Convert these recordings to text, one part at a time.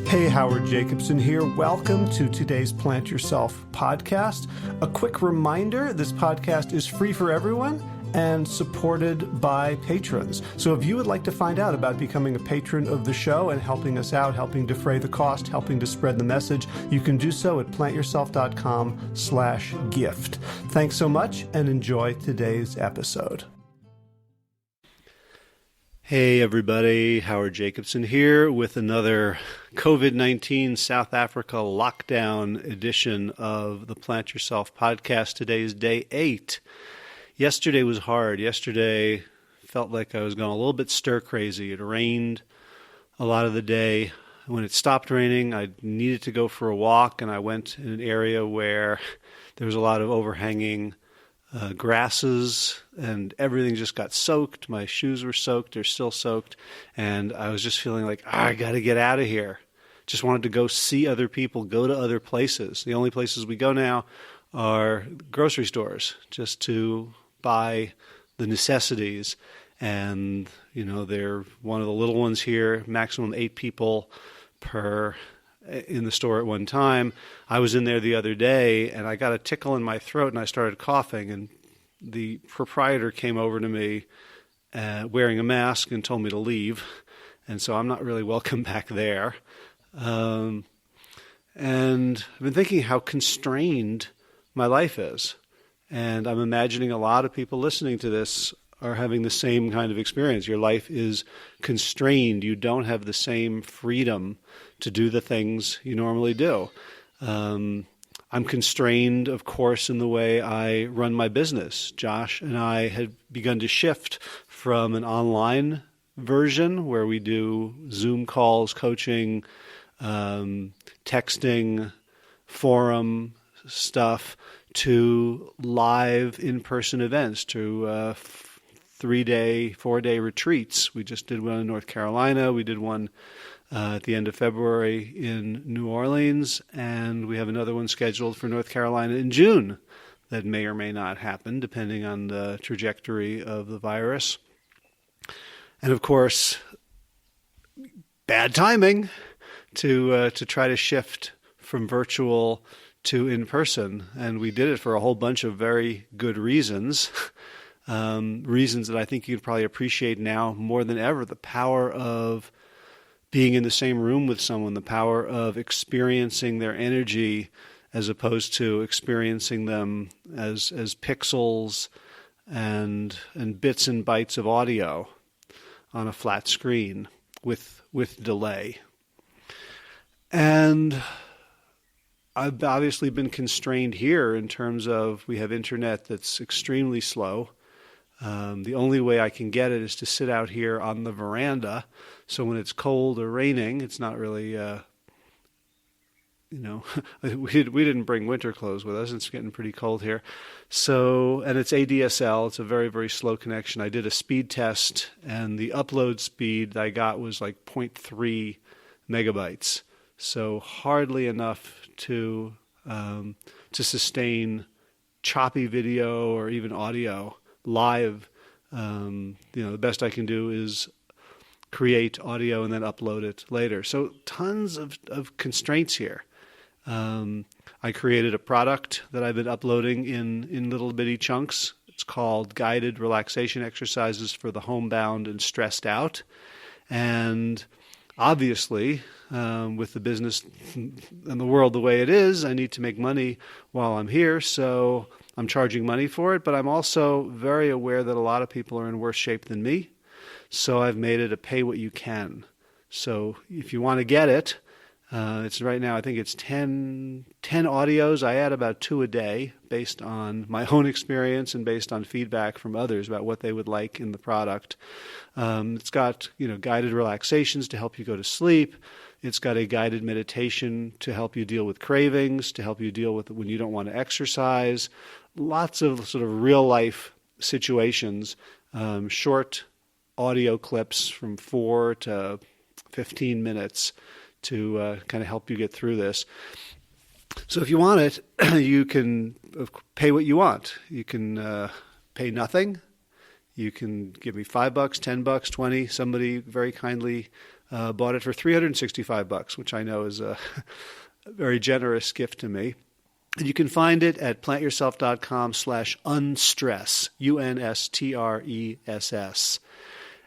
Hey, Howard Jacobson here. Welcome to today's Plant Yourself podcast. A quick reminder, this podcast is free for everyone and supported by patrons. So if you would like to find out about becoming a patron of the show and helping us out, helping defray the cost, helping to spread the message, you can do so at plantyourself.com/gift. Thanks so much and enjoy today's episode. Hey everybody, Howard Jacobson here with another COVID-19 South Africa lockdown edition of the Plant Yourself podcast. Today is day 8. Yesterday was hard. Yesterday felt like I was going a little bit stir crazy. It rained a lot of the day. When it stopped raining, I needed to go for a walk, and I went in an area where there was a lot of overhanging grasses, and everything just got soaked. My shoes were soaked. They're still soaked. And I was just feeling like, I got to get out of here. Just wanted to go see other people, go to other places. The only places we go now are grocery stores, just to buy the necessities. And, you know, they're one of the little ones here, maximum 8 people in the store at one time. I was in there the other day and I got a tickle in my throat and I started coughing, and the proprietor came over to me wearing a mask and told me to leave. And so I'm not really welcome back there. And I've been thinking how constrained my life is. And I'm imagining a lot of people listening to this are having the same kind of experience. Your life is constrained. You don't have the same freedom to do the things you normally do. I'm constrained, of course, in the way I run my business. Josh and I had begun to shift from an online version where we do Zoom calls, coaching, texting, forum stuff, to live in-person events, to 3-day, 4-day retreats. We just did one in North Carolina. We did one at the end of February in New Orleans, and we have another one scheduled for North Carolina in June that may or may not happen, depending on the trajectory of the virus. And of course, bad timing to try to shift from virtual to in-person. And we did it for a whole bunch of very good reasons. Reasons that I think you'd probably appreciate now more than ever. The power of being in the same room with someone, the power of experiencing their energy as opposed to experiencing them as pixels and bits and bytes of audio on a flat screen with delay. And I've obviously been constrained here in terms of we have internet that's extremely slow. The only way I can get it is to sit out here on the veranda. So when it's cold or raining, it's not really, we didn't bring winter clothes with us. It's getting pretty cold here. So, and it's ADSL. It's a very, very slow connection. I did a speed test, and the upload speed I got was like 0.3 megabytes. So hardly enough to sustain choppy video or even audio live. The best I can do is create audio and then upload it later. So tons of constraints here. I created a product that I've been uploading in little bitty chunks. It's called Guided Relaxation Exercises for the Homebound and Stressed Out. And obviously, with the business and the world the way it is, I need to make money while I'm here, so I'm charging money for it, but I'm also very aware that a lot of people are in worse shape than me, so I've made it a pay what you can. So if you want to get it, it's right now, I think it's 10 audios. I add about 2 a day based on my own experience and based on feedback from others about what they would like in the product. It's got, guided relaxations to help you go to sleep. It's got a guided meditation to help you deal with cravings, to help you deal with when you don't want to exercise. Lots of sort of real life situations, short audio clips from 4 to 15 minutes to kind of help you get through this. So if you want it, you can pay what you want. You can pay nothing. You can give me $5, $10, 20. Somebody very kindly bought it for $365, which I know is a very generous gift to me. And you can find it at plantyourself.com/unstress, UNSTRESS.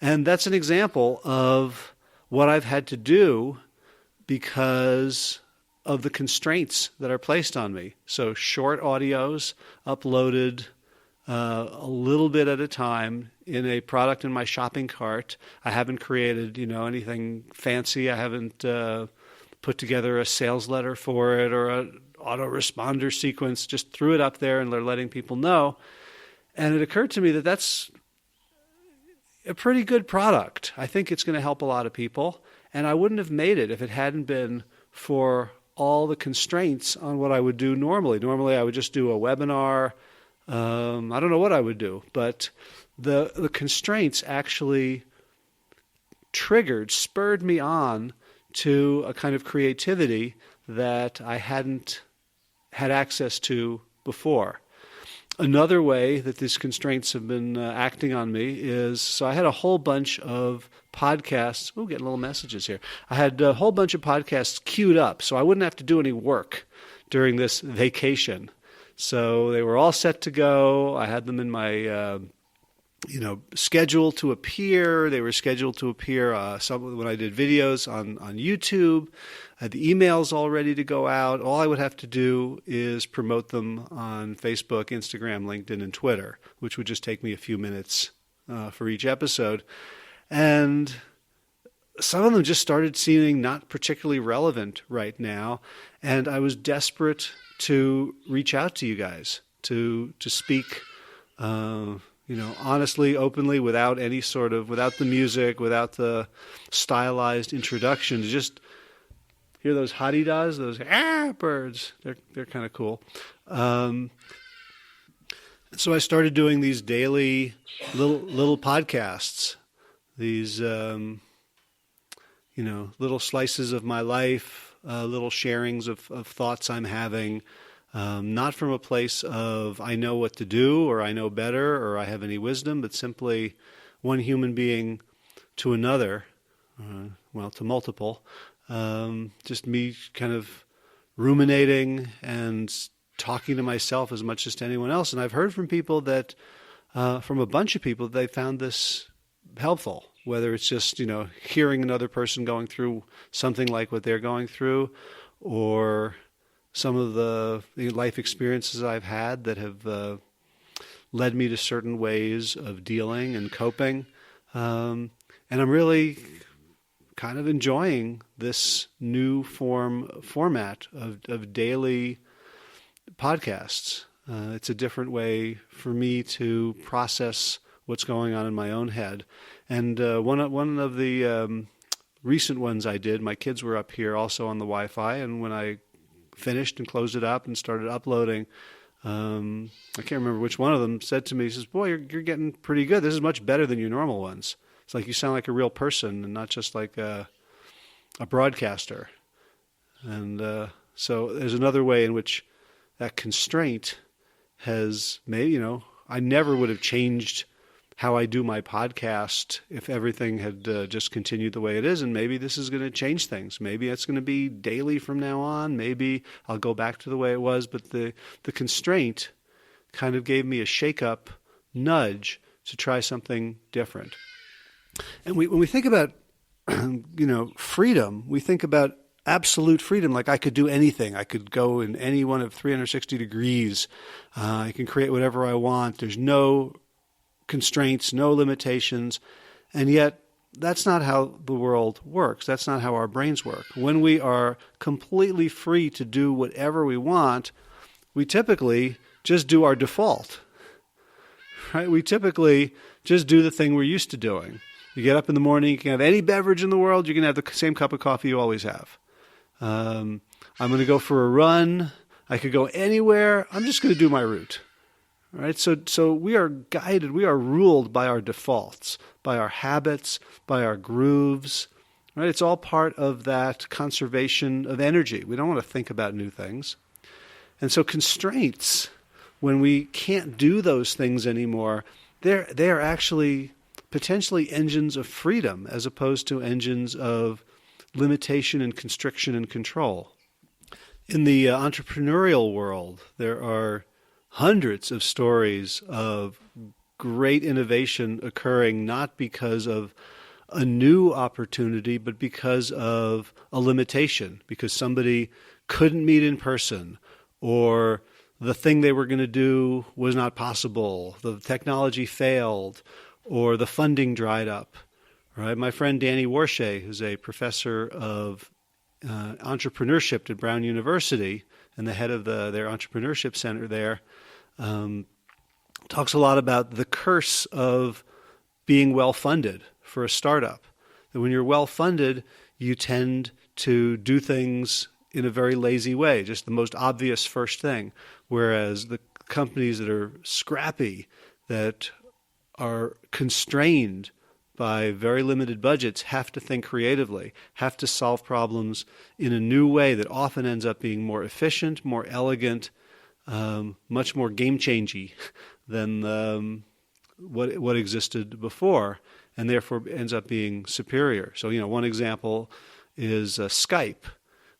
And that's an example of what I've had to do because of the constraints that are placed on me. So short audios uploaded a little bit at a time in a product in my shopping cart. I haven't created, anything fancy. I haven't put together a sales letter for it or an autoresponder sequence. Just threw it up there and they're letting people know. And it occurred to me that that's a pretty good product. I think it's going to help a lot of people. And I wouldn't have made it if it hadn't been for all the constraints on what I would do normally. Normally, I would just do a webinar. I don't know what I would do, but the constraints actually spurred me on to a kind of creativity that I hadn't had access to before. Another way that these constraints have been acting on me is, so I had a whole bunch of podcasts. Oh, getting little messages here. I had a whole bunch of podcasts queued up, so I wouldn't have to do any work during this vacation. So they were all set to go. I had them in my, schedule to appear. They were scheduled to appear when I did videos on YouTube. I had the emails all ready to go out. All I would have to do is promote them on Facebook, Instagram, LinkedIn, and Twitter, which would just take me a few minutes for each episode. And some of them just started seeming not particularly relevant right now. And I was desperate to reach out to you guys, to speak, honestly, openly, without the music, without the stylized introduction, to just hear those hottie-das, those birds. They're kind of cool. So I started doing these daily little podcasts, these little slices of my life, little sharings of thoughts I'm having, not from a place of I know what to do or I know better or I have any wisdom, but simply one human being to another, to multiple, just me kind of ruminating and talking to myself as much as to anyone else. And I've heard from people that, from a bunch of people, they found this helpful, whether it's just, hearing another person going through something like what they're going through, or some of the life experiences I've had that have led me to certain ways of dealing and coping. And I'm really kind of enjoying this new format of daily podcasts. It's a different way for me to process what's going on in my own head. And one of the recent ones I did, my kids were up here also on the Wi-Fi, and when I finished and closed it up and started uploading, I can't remember which one of them said to me, he says, "Boy, you're getting pretty good. This is much better than your normal ones. It's like you sound like a real person and not just like a broadcaster." And so there's another way in which that constraint has made, I never would have changed how I do my podcast if everything had just continued the way it is. And maybe this is going to change things. Maybe it's going to be daily from now on. Maybe I'll go back to the way it was. But the constraint kind of gave me a shake-up nudge to try something different. And when we think about, freedom, we think about absolute freedom, like I could do anything. I could go in any one of 360 degrees. I can create whatever I want. There's no constraints, no limitations. And yet, that's not how the world works. That's not how our brains work. When we are completely free to do whatever we want, we typically just do our default. Right? We typically just do the thing we're used to doing. You get up in the morning, you can have any beverage in the world, you can have the same cup of coffee you always have. I'm going to go for a run. I could go anywhere. I'm just going to do my route. All right? So we are guided, we are ruled by our defaults, by our habits, by our grooves. Right? It's all part of that conservation of energy. We don't want to think about new things. And so constraints, when we can't do those things anymore, they are actually potentially engines of freedom as opposed to engines of limitation and constriction and control. In the entrepreneurial world, there are hundreds of stories of great innovation occurring not because of a new opportunity, but because of a limitation, because somebody couldn't meet in person, or the thing they were going to do was not possible, the technology failed, or the funding dried up. Right? My friend Danny Warshay, who's a professor of entrepreneurship at Brown University and the head of their entrepreneurship center there, talks a lot about the curse of being well-funded for a startup. That when you're well-funded, you tend to do things in a very lazy way, just the most obvious first thing. Whereas the companies that are scrappy, that are constrained by very limited budgets, have to think creatively, have to solve problems in a new way that often ends up being more efficient, more elegant, much more game-changey than what existed before, and therefore ends up being superior. So, one example is Skype,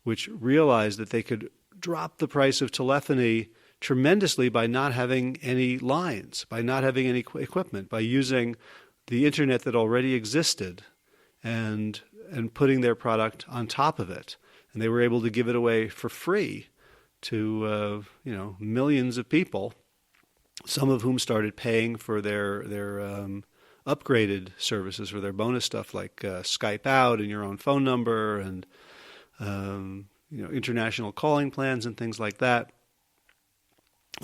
which realized that they could drop the price of telephony tremendously by not having any lines, by not having any equipment, by using the internet that already existed and putting their product on top of it. And they were able to give it away for free to millions of people, some of whom started paying for their upgraded services, for their bonus stuff like Skype out and your own phone number and international calling plans and things like that.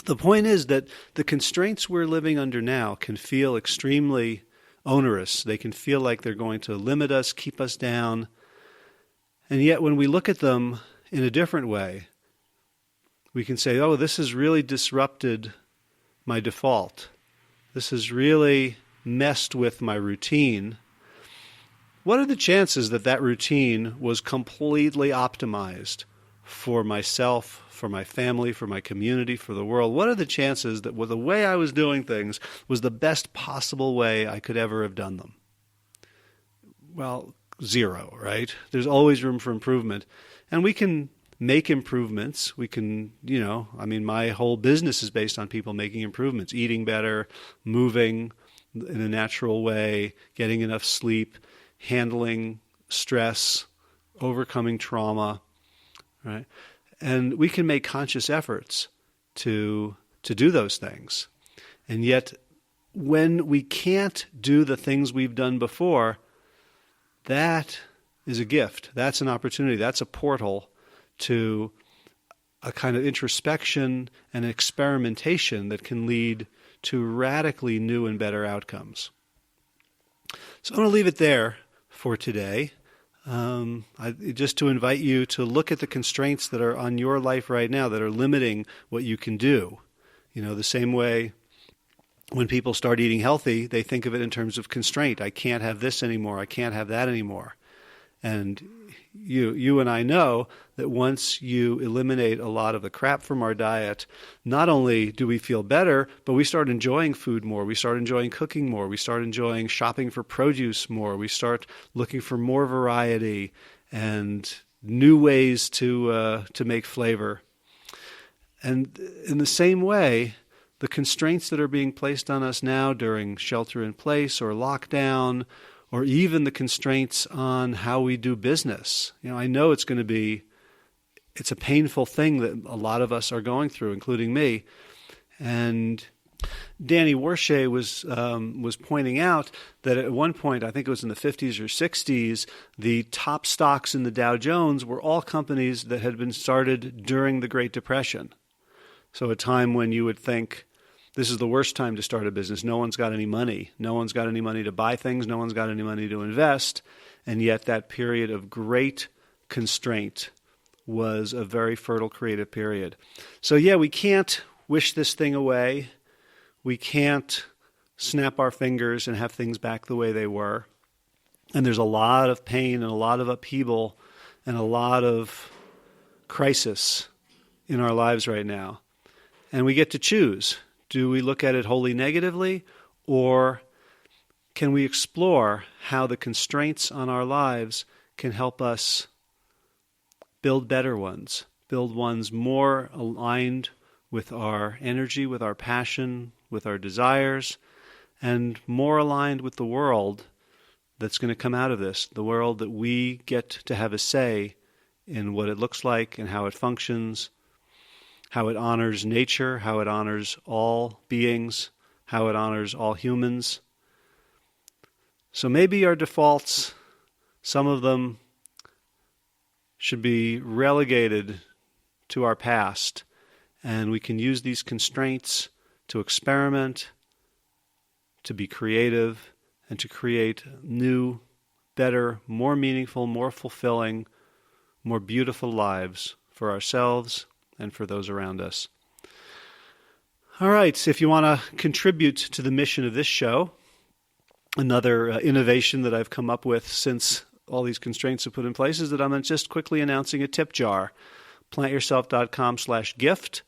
The point is that the constraints we're living under now can feel extremely onerous. They can feel like they're going to limit us, keep us down. And yet when we look at them in a different way, we can say, oh, this has really disrupted my default. This has really messed with my routine. What are the chances that that routine was completely optimized for myself, for my family, for my community, for the world? What are the chances that the way I was doing things was the best possible way I could ever have done them? Well, zero, right? There's always room for improvement. And we can make improvements. We can, my whole business is based on people making improvements, eating better, moving in a natural way, getting enough sleep, handling stress, overcoming trauma, right? And we can make conscious efforts to do those things. And yet, when we can't do the things we've done before, that is a gift. That's an opportunity. That's a portal to a kind of introspection and experimentation that can lead to radically new and better outcomes. So I'm going to leave it there for today. Just to invite you to look at the constraints that are on your life right now that are limiting what you can do. The same way when people start eating healthy, they think of it in terms of constraint. I can't have this anymore. I can't have that anymore. And you and I know that once you eliminate a lot of the crap from our diet, not only do we feel better, but we start enjoying food more. We start enjoying cooking more. We start enjoying shopping for produce more. We start looking for more variety and new ways to make flavor. And in the same way, the constraints that are being placed on us now during shelter in place or lockdown, or even the constraints on how we do business. I know it's a painful thing that a lot of us are going through, including me. And Danny Warshay was pointing out that at one point, I think it was in the 50s or 60s, the top stocks in the Dow Jones were all companies that had been started during the Great Depression. So a time when you would think, this is the worst time to start a business. No one's got any money. No one's got any money to buy things. No one's got any money to invest. And yet that period of great constraint was a very fertile creative period. So we can't wish this thing away. We can't snap our fingers and have things back the way they were. And there's a lot of pain and a lot of upheaval and a lot of crisis in our lives right now. And we get to choose. Do we look at it wholly negatively, Or can we explore how the constraints on our lives can help us build better ones, build ones more aligned with our energy, with our passion, with our desires, and more aligned with the world that's going to come out of this, the world that we get to have a say in what it looks like and how it functions, how it honors nature, how it honors all beings, how it honors all humans. So maybe our defaults, some of them should be relegated to our past, and we can use these constraints to experiment, to be creative, and to create new, better, more meaningful, more fulfilling, more beautiful lives for ourselves and for those around us. All right, so if you want to contribute to the mission of this show, another innovation that I've come up with since all these constraints are put in place is that I'm just quickly announcing a tip jar. plantyourself.com/gift.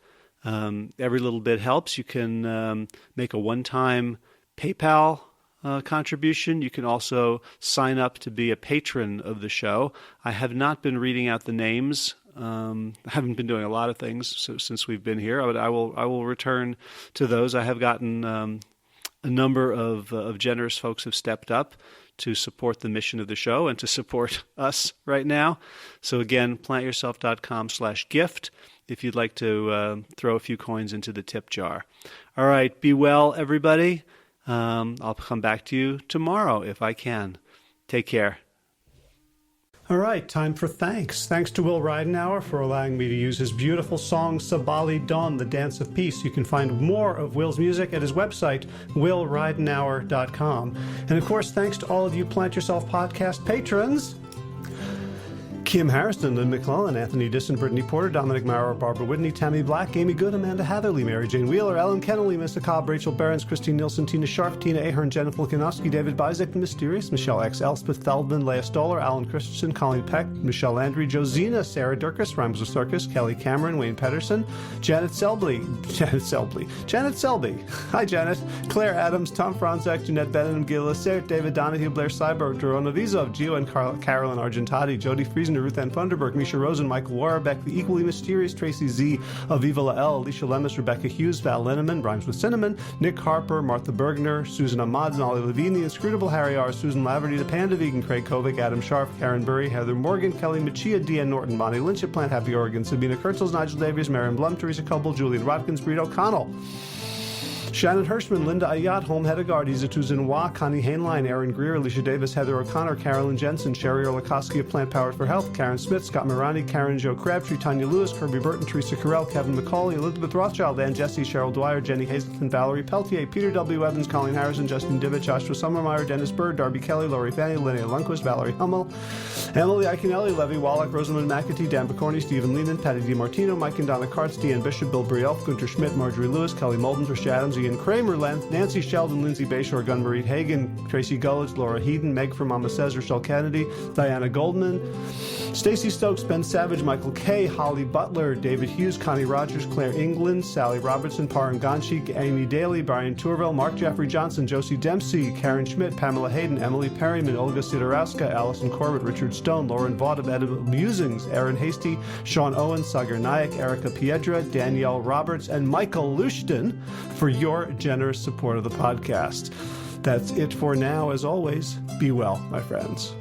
Every little bit helps. You can make a one-time PayPal contribution. You can also sign up to be a patron of the show. I have not been reading out the names. I haven't been doing a lot of things since we've been here. I will return to those. I have gotten a number of generous folks have stepped up to support the mission of the show and to support us right now. So again, plantyourself.com/gift if you'd like to throw a few coins into the tip jar. All right, be well, everybody. I'll come back to you tomorrow if I can. Take care. All right, time for thanks. Thanks to Will Ridenauer for allowing me to use his beautiful song Sabali Dawn, the Dance of Peace. You can find more of Will's music at his website, willridenauer.com. And of course, thanks to all of you Plant Yourself podcast patrons. Kim Harrison, Lynn McClellan, Anthony Disson, Brittany Porter, Dominic Maurer, Barbara Whitney, Tammy Black, Amy Good, Amanda Hatherley, Mary Jane Wheeler, Ellen Kennelly, Mr. Cobb, Rachel Behrens, Christine Nielsen, Tina Sharp, Tina Ahern, Jennifer Kanowski, David Bizek, The Mysterious, Michelle X, Elspeth Feldman, Leah Stoller, Alan Christensen, Colleen Peck, Michelle Landry, Josina, Sarah Durkis, Rhymes with Circus, Kelly Cameron, Wayne Pedersen, Janet Selby. Hi, Janet. Claire Adams, Tom Franzak, Jeanette Benham, Gilles Sert, David Donahue, Blair Cyber, Dorona Vizov, Gio and Carolyn Argentati, Jody Friesen, Ruth Ann Funderburg, Misha Rosen, Michael Warbeck, The Equally Mysterious, Tracy Z, Aviva Lael, Alicia Lemus, Rebecca Hughes, Val Linneman, Rhymes with Cinnamon, Nick Harper, Martha Bergner, Susan Ahmad, Nolly Levine, The Inscrutable Harry R., Susan Laverty, The Panda Vegan, Craig Kovic, Adam Sharp, Karen Burry, Heather Morgan, Kelly Machia, Deanne Norton, Bonnie Lynch at Plant Happy Oregon, Sabina Kurtzels, Nigel Davies, Marion Blum, Teresa Coble, Julian Watkins, Breed O'Connell, Shannon Hirschman, Linda Ayat, Holm Hedegaard, Izatu Zinwa, Connie Hainline, Aaron Greer, Alicia Davis, Heather O'Connor, Carolyn Jensen, Sherry Orlikoski of Plant Powered for Health, Karen Smith, Scott Morani, Karen Jo Crabtree, Tanya Lewis, Kirby Burton, Teresa Carell, Kevin McCauley, Elizabeth Rothschild, Ann Jesse, Cheryl Dwyer, Jenny Hazelton, Valerie Peltier, Peter W. Evans, Colleen Harrison, Justin Divich, Joshua Summermeyer, Dennis Bird, Darby Kelly, Lori Fanny, Linnea Lundquist, Valerie Hummel, Emily Iaconelli, Levy Wallach, Rosamund McAtee, Dan Picorni, Stephen Lehman, Patty DiMartino, Mike and Donna Kartz, Deanne Bishop, Bill Brielf, Gunter Schmidt, Marjorie Lewis, Kelly Molden, Trish Adams, Ian Kramer, Nancy Sheldon, Lindsay Bayshore, Gunmarie Hagen, Tracy Gullidge, Laura Heaton, Meg from Mama Says, Rochelle Kennedy, Diana Goldman, Stacey Stokes, Ben Savage, Michael Kay, Holly Butler, David Hughes, Connie Rogers, Claire England, Sally Robertson, Paran Ganshi, Amy Daly, Brian Tourville, Mark Jeffrey Johnson, Josie Dempsey, Karen Schmidt, Pamela Hayden, Emily Perryman, Olga Sidorowska, Allison Corbett, Richard Stone, Lauren Vaught of Edible Musings, Aaron Hasty, Sean Owen, Sagar Nayak, Erica Piedra, Danielle Roberts, and Michael Lushton for your generous support of the podcast. That's it for now. As always, be well, my friends.